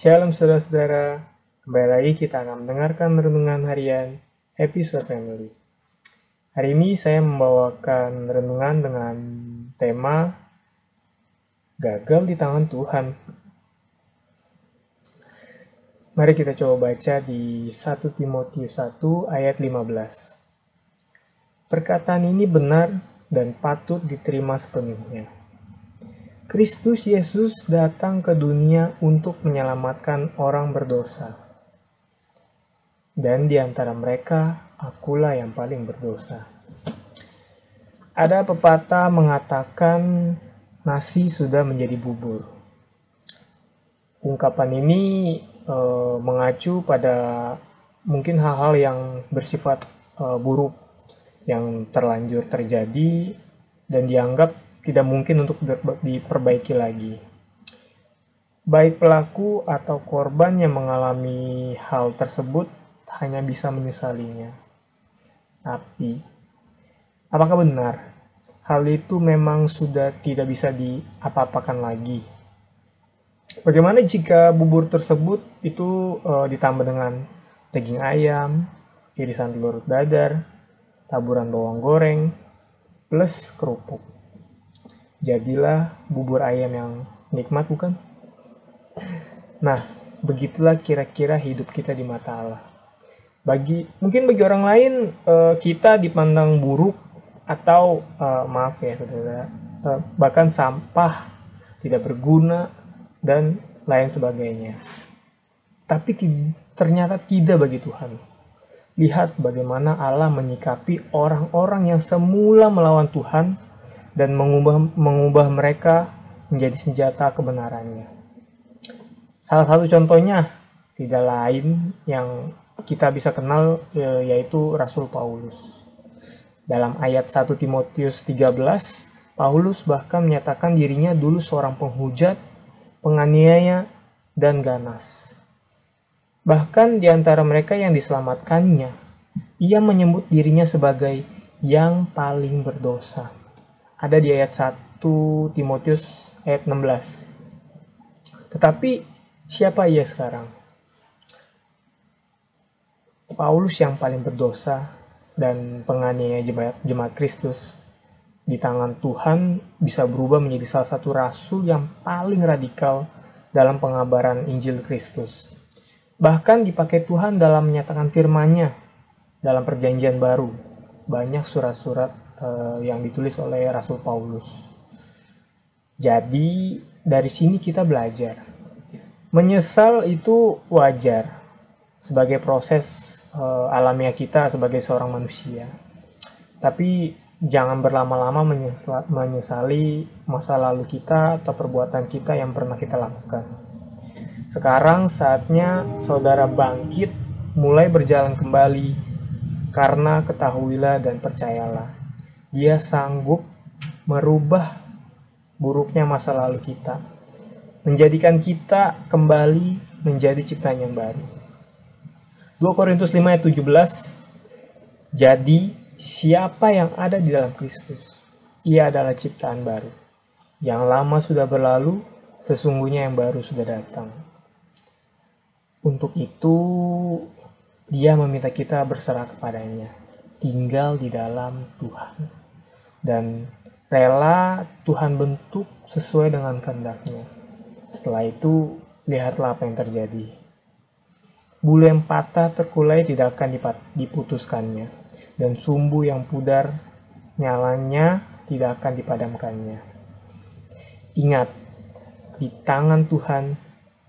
Shalom saudara-saudara, kembali lagi kita akan mendengarkan renungan harian episode Family. Hari ini saya membawakan renungan dengan tema Gagal di Tangan Tuhan. Mari kita coba baca di 1 Timotius 1 ayat 15. Perkataan ini benar dan patut diterima sepenuhnya. Kristus Yesus datang ke dunia untuk menyelamatkan orang berdosa. Dan di antara mereka, akulah yang paling berdosa. Ada pepatah mengatakan nasi sudah menjadi bubur. Ungkapan ini mengacu pada mungkin hal-hal yang bersifat buruk yang terlanjur terjadi dan dianggap tidak mungkin untuk diperbaiki lagi. Baik pelaku atau korban yang mengalami hal tersebut hanya bisa menyesalinya. Tapi, apakah benar hal itu memang sudah tidak bisa diapa-apakan lagi? Bagaimana jika bubur tersebut itu ditambah dengan daging ayam, irisan telur dadar, taburan bawang goreng, plus kerupuk? Jadilah bubur ayam yang nikmat, bukan? Nah, begitulah kira-kira hidup kita di mata Allah. Mungkin bagi orang lain kita dipandang buruk atau maaf ya saudara, bahkan sampah, tidak berguna dan lain sebagainya. Tapi ternyata tidak bagi Tuhan. Lihat bagaimana Allah menyikapi orang-orang yang semula melawan Tuhan dan mengubah mereka menjadi senjata kebenarannya. Salah satu contohnya tidak lain yang kita bisa kenal yaitu Rasul Paulus. Dalam ayat 1 Timotius 13, Paulus bahkan menyatakan dirinya dulu seorang penghujat, penganiaya, dan ganas. Bahkan di antara mereka yang diselamatkannya, ia menyebut dirinya sebagai yang paling berdosa. Ada di ayat 1 Timotius ayat 16. Tetapi siapa ia sekarang? Paulus yang paling berdosa dan penganiaya jemaat Kristus di tangan Tuhan bisa berubah menjadi salah satu rasul yang paling radikal dalam pengabaran Injil Kristus. Bahkan dipakai Tuhan dalam menyatakan firman-Nya dalam perjanjian baru. Banyak surat-surat yang ditulis oleh Rasul Paulus. Jadi dari sini kita belajar. Menyesal itu wajar sebagai proses alamiah kita sebagai seorang manusia. Tapi jangan berlama-lama menyesali masa lalu kita atau perbuatan kita yang pernah kita lakukan. Sekarang saatnya saudara bangkit, mulai berjalan kembali, karena ketahuilah dan percayalah, Dia sanggup merubah buruknya masa lalu kita, menjadikan kita kembali menjadi ciptaan yang baru. 2 Korintus 5 ayat 17, jadi siapa yang ada di dalam Kristus, ia adalah ciptaan baru. Yang lama sudah berlalu, sesungguhnya yang baru sudah datang. Untuk itu, Dia meminta kita berserah kepadanya, tinggal di dalam Tuhan, dan rela Tuhan bentuk sesuai dengan kehendak-Nya. Setelah itu, lihatlah apa yang terjadi. Bulu yang patah terkulai tidak akan diputuskannya, dan sumbu yang pudar nyalanya tidak akan dipadamkannya. Ingat, di tangan Tuhan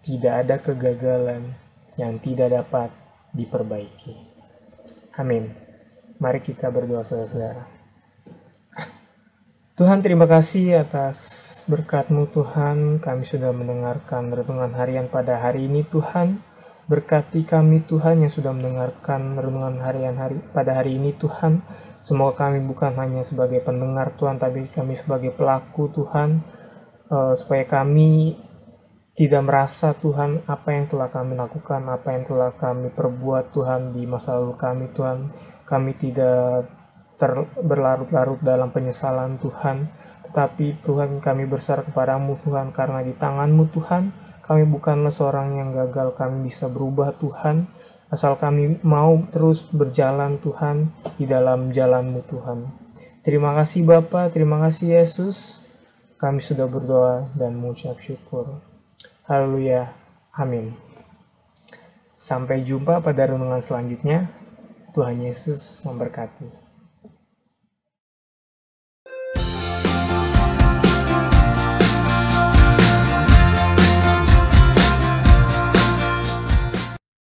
tidak ada kegagalan yang tidak dapat diperbaiki. Amin. Mari kita berdoa saudara-saudara. Tuhan, terima kasih atas berkat-Mu Tuhan. Kami sudah mendengarkan renungan harian pada hari ini Tuhan. Berkati kami Tuhan yang sudah mendengarkan renungan harian pada hari ini Tuhan. Semoga kami bukan hanya sebagai pendengar Tuhan, tapi kami sebagai pelaku Tuhan. Supaya kami tidak merasa Tuhan apa yang telah kami lakukan, apa yang telah kami perbuat Tuhan di masa lalu kami Tuhan. Kami tidak berlarut-larut dalam penyesalan Tuhan, tetapi Tuhan kami berserah kepadamu Tuhan, karena di tangan-Mu Tuhan Kami bukanlah seorang yang gagal, kami bisa berubah Tuhan, asal kami mau terus berjalan Tuhan, di dalam jalan-Mu Tuhan. Terima kasih Bapa, terima kasih Yesus, kami sudah berdoa dan mengucap syukur. Haleluya, amin. Sampai jumpa pada renungan selanjutnya. Tuhan Yesus memberkati.